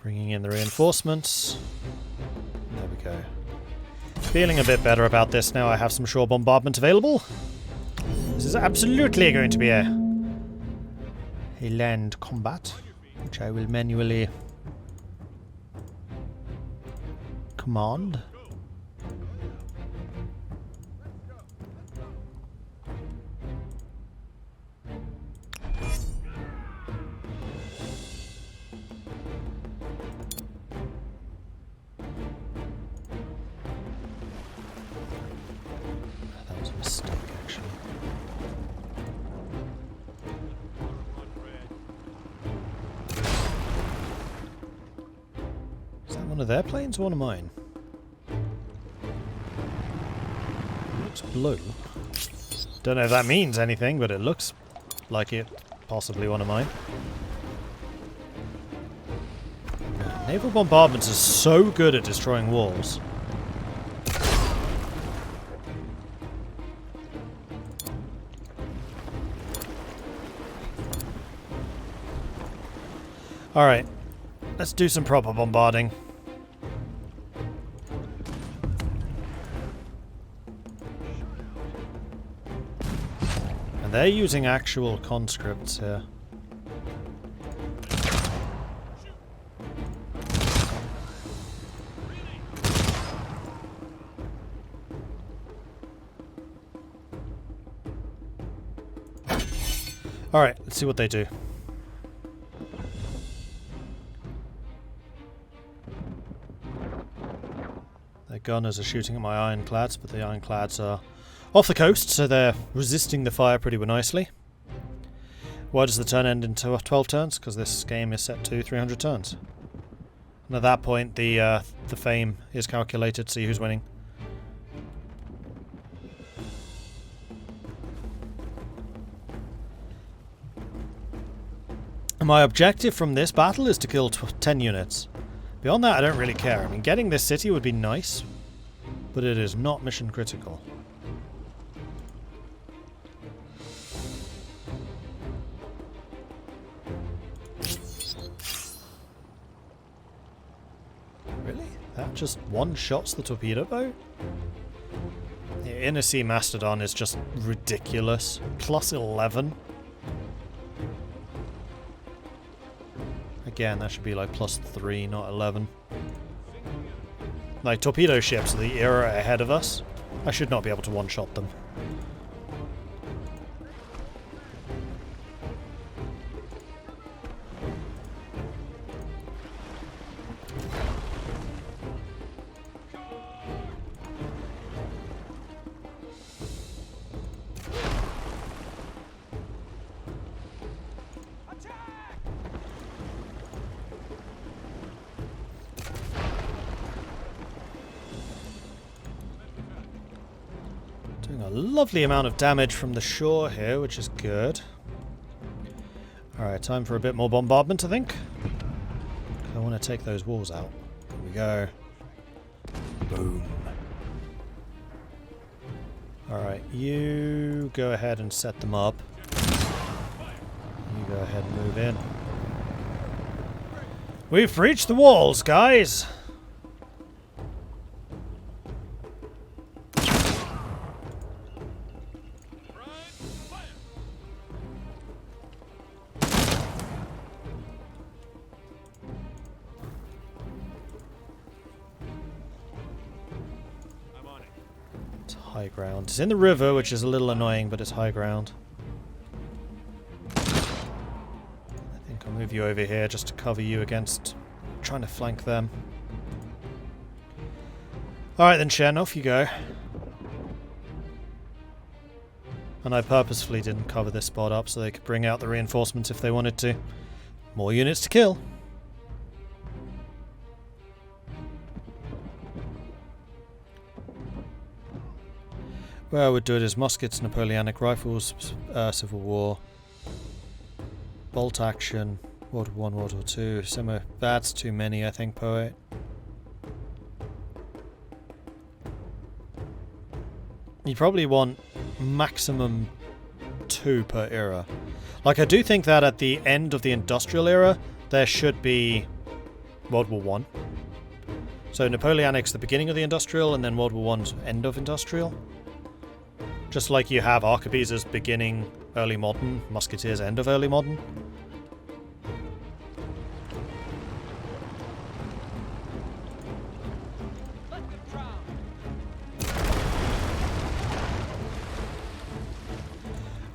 Bringing in the reinforcements. There we go. Feeling a bit better about this now I have some shore bombardment available. This is absolutely going to be a land combat, which I will manually command. That was a mistake, actually. Is that one of their planes or one of mine? It looks blue. Don't know if that means anything, but it looks like it possibly one of mine. Naval bombardments are so good at destroying walls. Alright, let's do some proper bombarding. And they're using actual conscripts here. Alright, let's see what they do. Their gunners are shooting at my ironclads, but the ironclads are off the coast, so they're resisting the fire pretty nicely. Why does the turn end into 12 turns? Because this game is set to 300 turns. And at that point, the fame is calculated to see who's winning. And my objective from this battle is to kill 10 units. Beyond that, I don't really care. I mean, getting this city would be nice, but it is not mission critical. Really? That just one-shots the torpedo boat? The Inner Sea Mastodon is just ridiculous. Plus 11. Again, that should be like plus 3, not 11. Like, torpedo ships are the era ahead of us. I should not be able to one-shot them. Doing a lovely amount of damage from the shore here, which is good. Alright, time for a bit more bombardment, I think. I want to take those walls out. Here we go. Boom. Alright, you go ahead and set them up. You go ahead and move in. We've breached the walls, guys! High ground. It's in the river, which is a little annoying, but it's high ground. I think I'll move you over here just to cover you against trying to flank them. Alright then, Shen, off you go. And I purposefully didn't cover this spot up so they could bring out the reinforcements if they wanted to. More units to kill. Where I would do it is muskets, Napoleonic rifles, Civil War, bolt action, World War I, World War II, similar. That's too many, I think, Poet. You probably want maximum 2 per era. Like, I do think that at the end of the industrial era, there should be World War One. So Napoleonic's the beginning of the Industrial, and then World War One's end of Industrial. Just like you have Arquebuses beginning early modern, Musketeers end of early modern.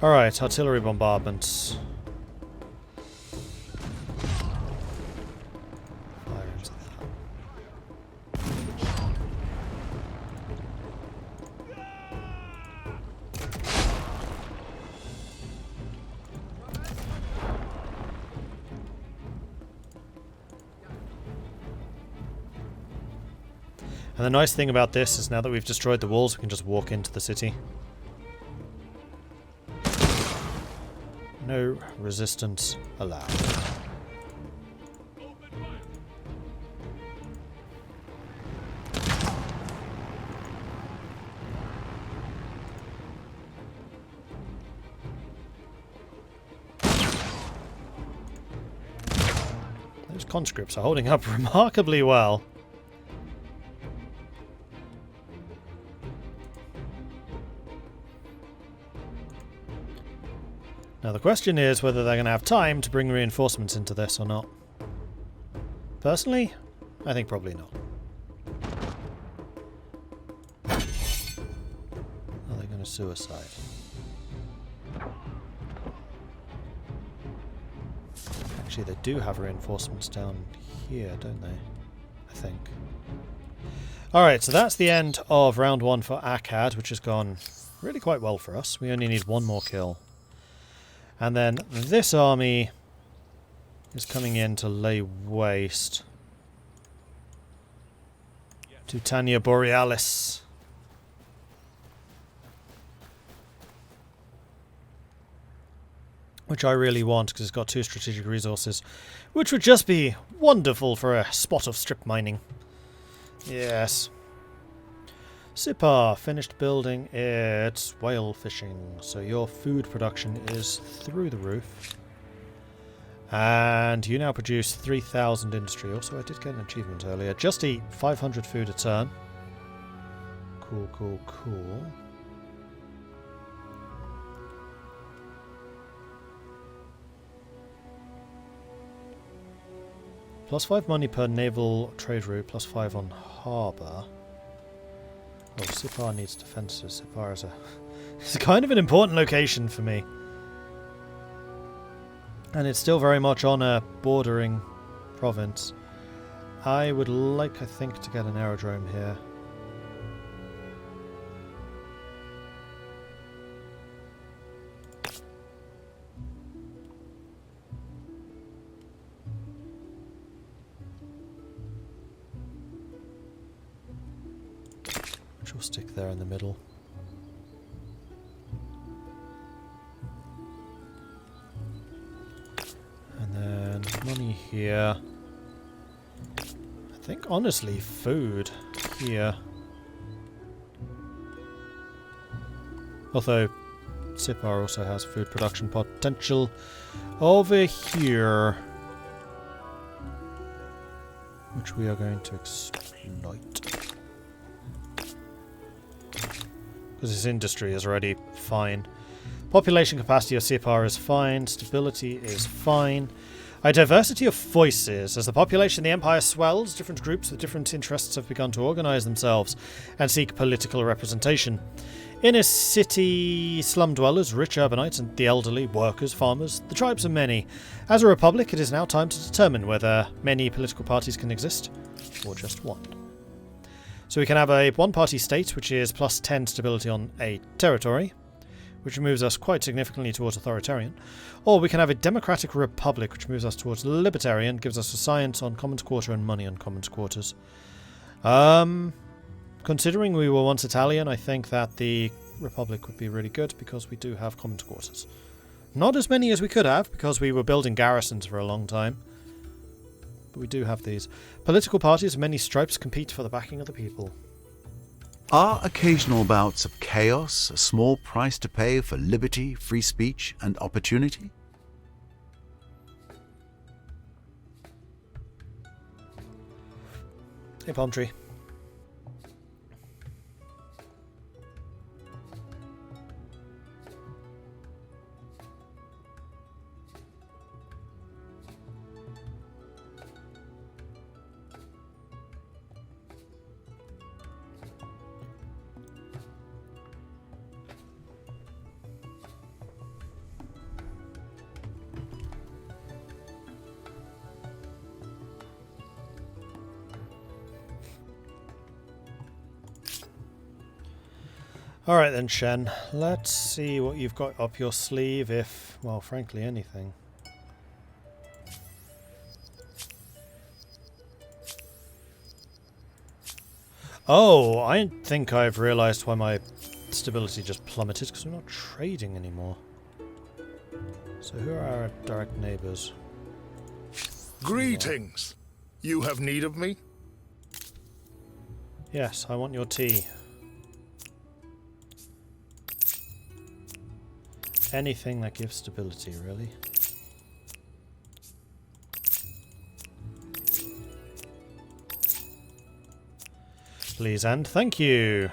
Alright, artillery bombardments. Fire into that. And the nice thing about this is now that we've destroyed the walls, we can just walk into the city. No resistance allowed. Those conscripts are holding up remarkably well. Now the question is whether they're going to have time to bring reinforcements into this or not. Personally, I think probably not. Are they going to suicide? Actually, they do have reinforcements down here, don't they? I think. Alright, so that's the end of round 1 for Akkad, which has gone really quite well for us. We only need one more kill. And then this army is coming in to lay waste to Tania Borealis. Which I really want because it's got 2 strategic resources, which would just be wonderful for a spot of strip mining. Yes. Sipar finished building its whale fishing, so your food production is through the roof. And you now produce 3,000 industry. Also, I did get an achievement earlier. Just eat 500 food a turn. Cool, cool, cool. +5 money per naval trade route, +5 on harbour. Oh, Sipar needs defences. Sipar is it's kind of an important location for me. And it's still very much on a bordering province. I would like, I think, to get an aerodrome here. We'll stick there in the middle. And then money here. I think honestly food here. Although Sipar also has food production potential over here, which we are going to exploit. Because this industry is already fine. Population capacity of Sipar is fine. Stability is fine. A diversity of voices. As the population of the Empire swells, different groups with different interests have begun to organise themselves and seek political representation. Inner city slum dwellers, rich urbanites, and the elderly, workers, farmers, the tribes are many. As a republic, it is now time to determine whether many political parties can exist, or just one. So we can have a one-party state, which is +10 stability on a territory, which moves us quite significantly towards authoritarian. Or we can have a democratic republic, which moves us towards libertarian, gives us a science on commons quarter and money on commons quarters. Considering we were once Italian, I think that the republic would be really good because we do have commons quarters. Not as many as we could have, because we were building garrisons for a long time. But we do have these. Political parties of many stripes compete for the backing of the people. Are occasional bouts of chaos a small price to pay for liberty, free speech, and opportunity? Hey, palm tree. Alright then, Shen. Let's see what you've got up your sleeve, if, well, frankly, anything. Oh, I think I've realised why my stability just plummeted, because we're not trading anymore. So who are our direct neighbours? Greetings. You have need of me? Yes, I want your tea. Anything that gives stability, really. Please and thank you.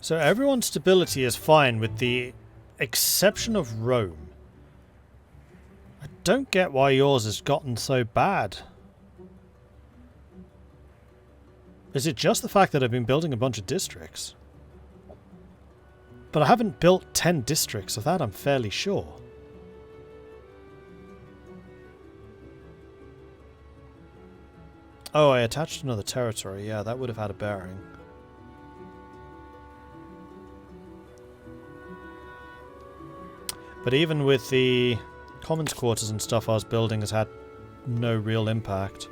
So everyone's stability is fine with the exception of Rome. I don't get why yours has gotten so bad. Is it just the fact that I've been building a bunch of districts? But I haven't built 10 districts, of that I'm fairly sure. Oh, I attached another territory. Yeah, that would have had a bearing. But even with the commons quarters and stuff I was building has had no real impact.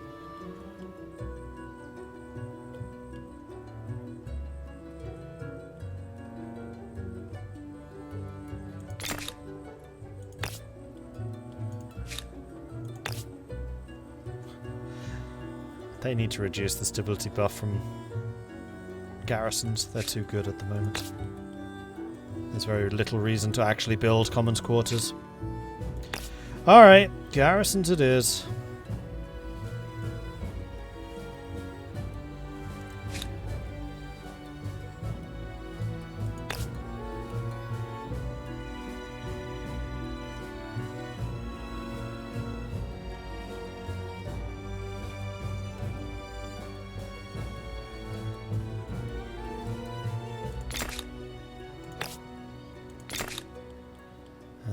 They need to reduce the stability buff from garrisons. They're too good at the moment. There's very little reason to actually build commons quarters. Alright, garrisons it is.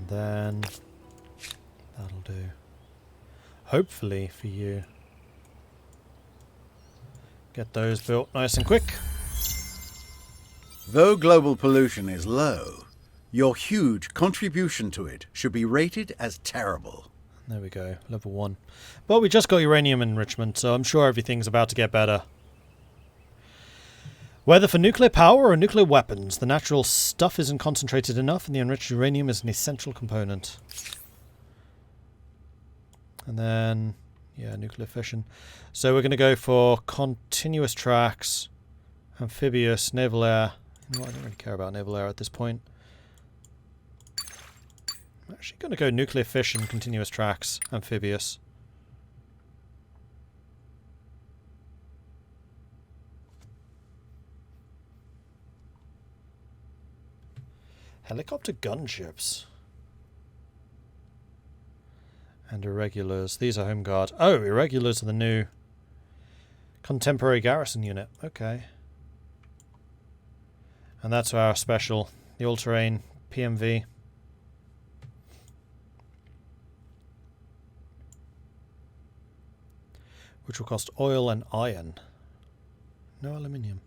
Then that'll do. Hopefully for you. Get those built nice and quick. Though global pollution is low, your huge contribution to it should be rated as terrible. There we go, level 1. But we just got uranium enrichment, so I'm sure everything's about to get better. Whether for nuclear power or nuclear weapons, the natural stuff isn't concentrated enough and the enriched uranium is an essential component. And then, yeah, nuclear fission. So we're going to go for continuous tracks, amphibious, naval air. You know what, I don't really care about naval air at this point. I'm actually going to go nuclear fission, continuous tracks, amphibious. Helicopter gunships. And irregulars. These are home guard. Oh, irregulars are the new contemporary garrison unit. Okay. And that's our special. The all-terrain PMV. Which will cost oil and iron. No aluminium.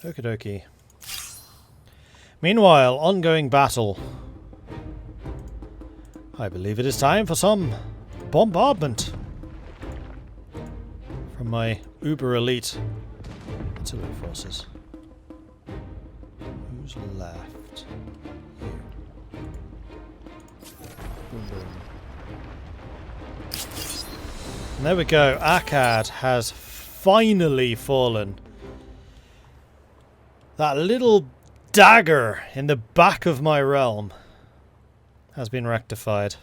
Okie dokie. Meanwhile, ongoing battle. I believe it is time for some bombardment from my uber elite artillery forces. Who's left? You. Boom, boom. And there we go. Akkad has finally fallen. That little dagger in the back of my realm has been rectified.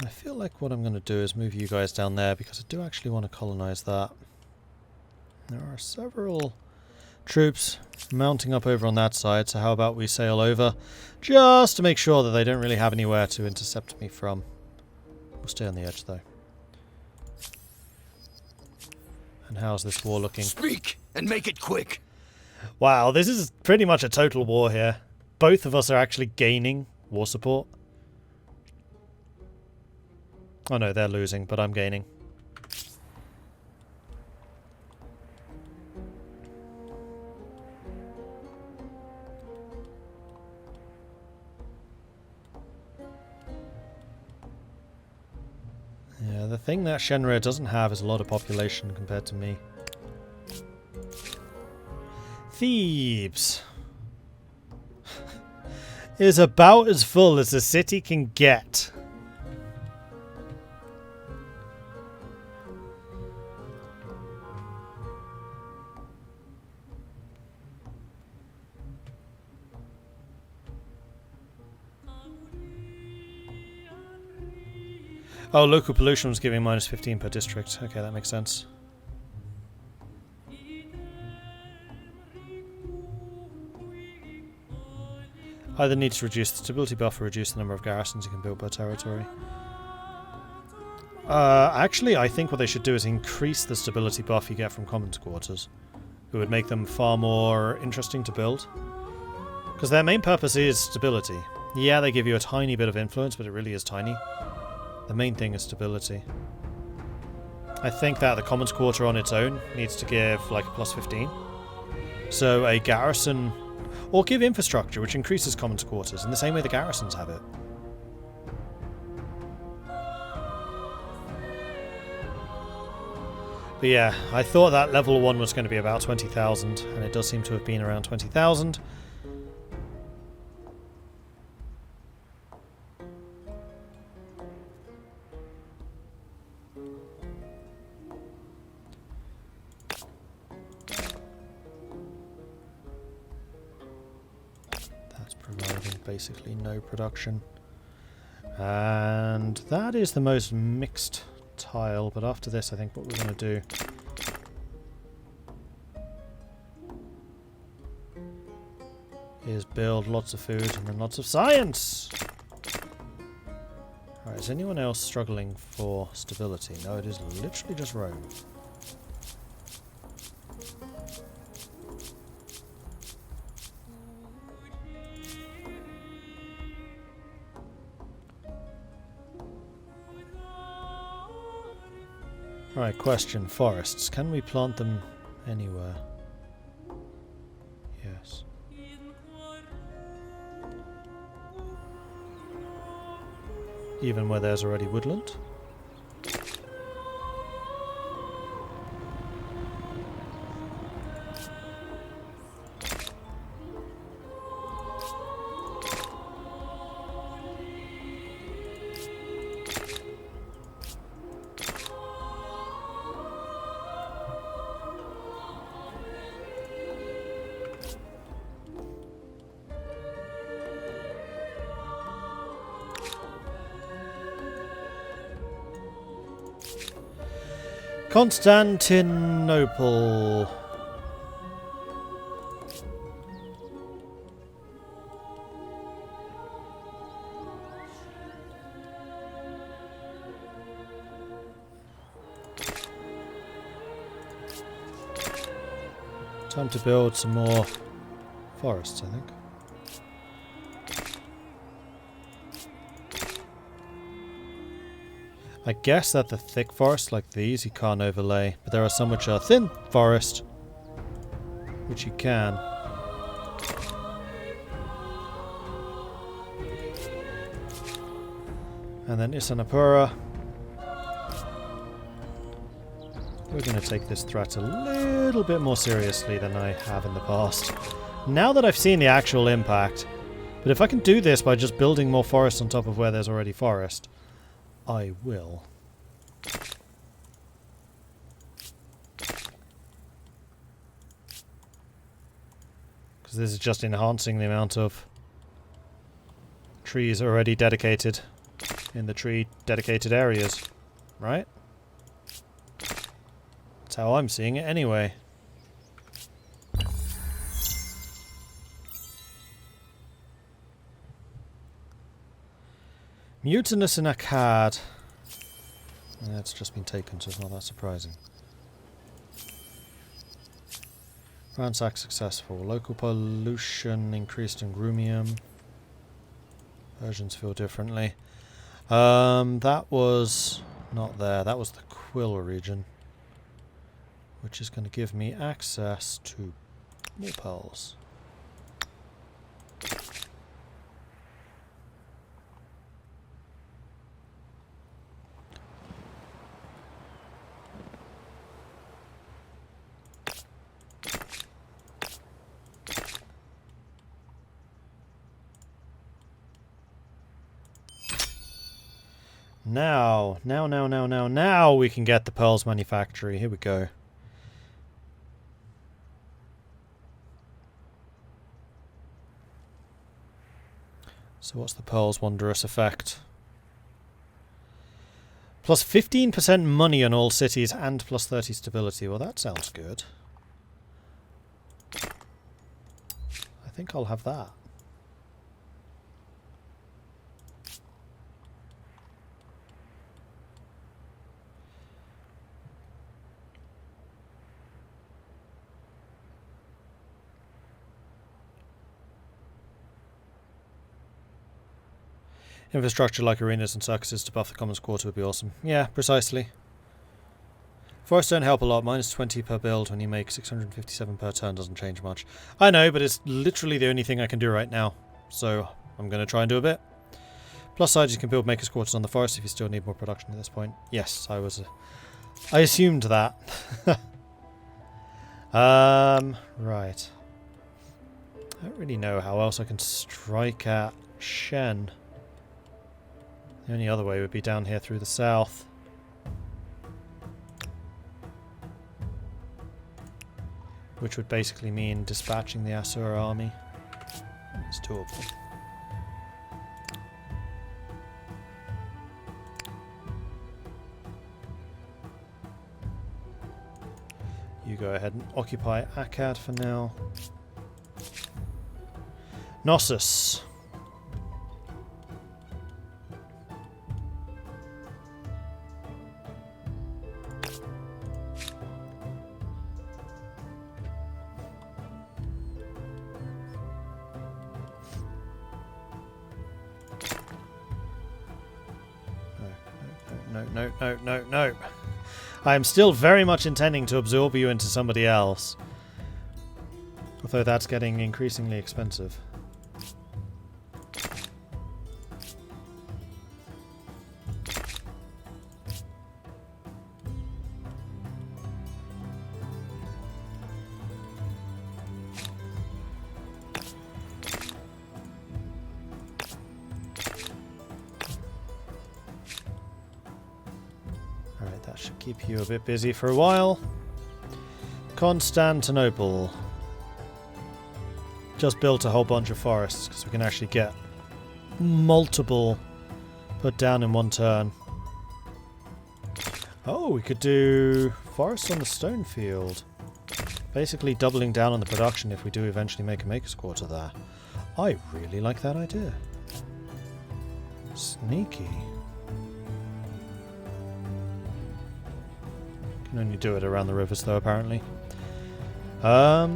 I feel like what I'm going to do is move you guys down there because I do actually want to colonize that. There are several troops mounting up over on that side, so how about we sail over just to make sure that they don't really have anywhere to intercept me from. We'll stay on the edge though. And how's this war looking? Speak and make it quick. Wow, this is pretty much a total war here. Both of us are actually gaining war support. Oh no, they're losing, but I'm gaining. Yeah, the thing that Shenre doesn't have is a lot of population compared to me. Thebes is about as full as the city can get. Oh, local pollution was giving minus 15 per district. Okay, that makes sense. Either need to reduce the stability buff or reduce the number of garrisons you can build per territory. Actually, I think what they should do is increase the stability buff you get from commons quarters. It would make them far more interesting to build. Because their main purpose is stability. Yeah, they give you a tiny bit of influence, but it really is tiny. The main thing is stability. I think that the commons quarter on its own needs to give like a plus 15. So a garrison, or give infrastructure, which increases commons quarters in the same way the garrisons have it. But yeah, I thought that level 1 was going to be about 20,000, and it does seem to have been around 20,000. Basically no production, and that is the most mixed tile, but after this I think what we're going to do is build lots of food and then lots of science. Alright, is anyone else struggling for stability? No, it is literally just Rome. Alright, question. Forests. Can we plant them anywhere? Yes. Even where there's already woodland? Constantinople. Time to build some more forests, I think. I guess that the thick forests like these you can't overlay, but there are some which are thin forest, which you can. And then Isanapura, We're going to take this threat a little bit more seriously than I have in the past. Now that I've seen the actual impact. But if I can do this by just building more forest on top of where there's already forest, I will. Because this is just enhancing the amount of trees already dedicated in the tree dedicated areas, right? That's how I'm seeing it anyway. Mutinous in Akkad. That's just been taken, so it's not that surprising. Ransack successful. Local pollution increased in Grumium. Persians feel differently. That was not there. That was the Quill region. Which is going to give me access to more pearls. Now we can get the Pearls Manufactory. Here we go. So what's the Pearls Wondrous effect? Plus 15% money on all cities and plus 30 stability. Well, that sounds good. I think I'll have that. Infrastructure like arenas and circuses to buff the Commons Quarter would be awesome. Yeah, precisely. Forests don't help a lot. Minus 20 per build when you make 657 per turn doesn't change much. I know, but it's literally the only thing I can do right now. So I'm going to try and do a bit. Plus side, you can build Maker's Quarters on the forest if you still need more production at this point. Yes, I assumed that. Right. I don't really know how else I can strike at Shen. The only other way would be down here through the south. Which would basically mean dispatching the Asura army. There's two of them. You go ahead and occupy Akkad for now. Knossos. No. I am still very much intending to absorb you into somebody else. Although that's getting increasingly expensive. Keep you a bit busy for a while. Constantinople. Just built a whole bunch of forests because we can actually get multiple put down in one turn. Oh, we could do forests on the stone field. Basically doubling down on the production if we do eventually make a Maker's Quarter there. I really like that idea. Sneaky. Can only do it around the rivers though, apparently. Aha.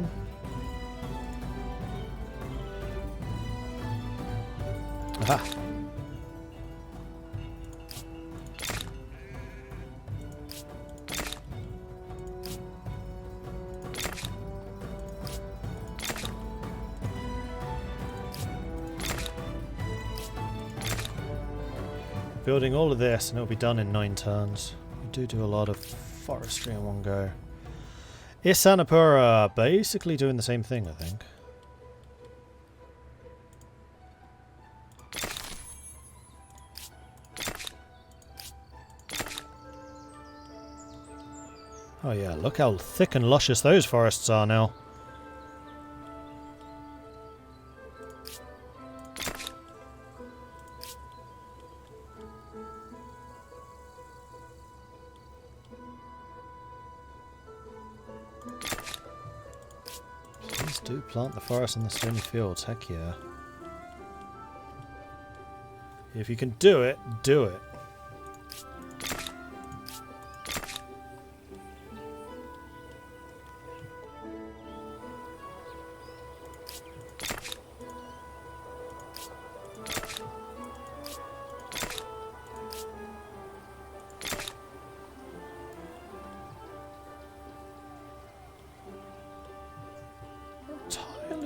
Building all of this and it'll be done in 9 turns. We do a lot of forestry in one go. Isanapura basically doing the same thing, I think. Oh yeah, look how thick and luscious those forests are now. Please do plant the forest in the stony fields, heck yeah. If you can do it, do it.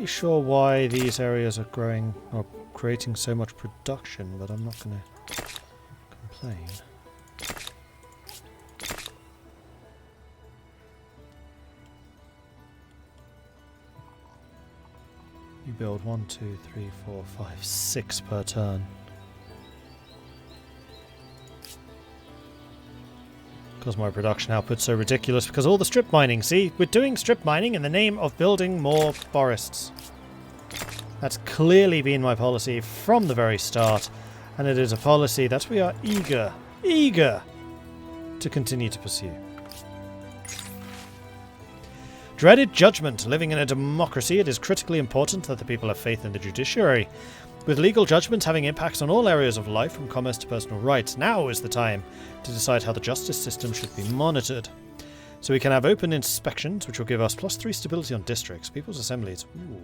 Sure why these areas are growing or creating so much production, but I'm not going to complain. You build 1, 2, 3, 4, 5, 6 per turn. Because my production output's so ridiculous because all the strip mining. See, we're doing strip mining in the name of building more forests. That's clearly been my policy from the very start, and it is a policy that we are eager to continue to pursue. Dreaded judgment. Living in a democracy, it is critically important that the people have faith in the judiciary. With legal judgments having impacts on all areas of life, from commerce to personal rights, now is the time to decide how the justice system should be monitored. So we can have open inspections, which will give us +3 stability on districts, people's assemblies. Ooh.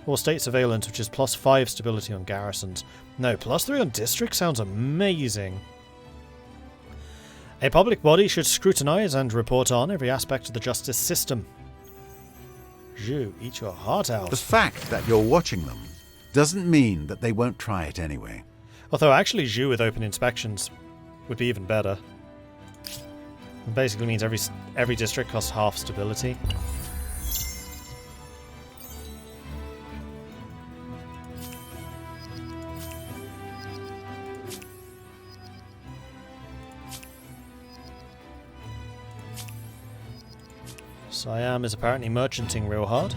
Or state surveillance, which is +5 stability on garrisons. No, +3 on districts sounds amazing. A public body should scrutinise and report on every aspect of the justice system. Zhu, eat your heart out. The fact that you're watching them doesn't mean that they won't try it anyway. Although actually Zhu with open inspections would be even better. It basically means every district costs half stability. Siam is apparently merchanting real hard.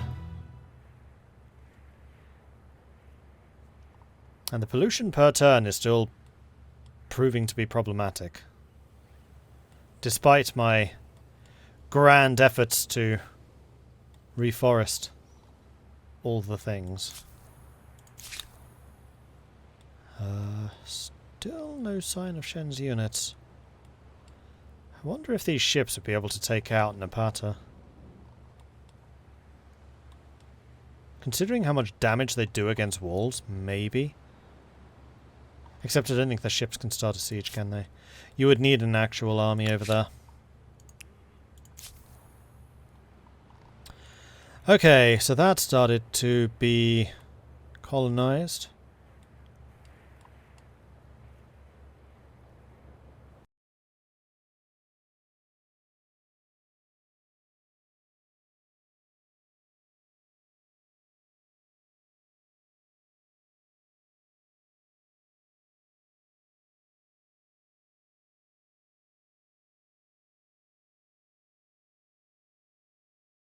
And the pollution per turn is still proving to be problematic. Despite my grand efforts to reforest all the things. Still no sign of Shen's units. I wonder if these ships would be able to take out Napata. Considering how much damage they do against walls, maybe. Except I don't think the ships can start a siege, can they? You would need an actual army over there. Okay, so that started to be colonized.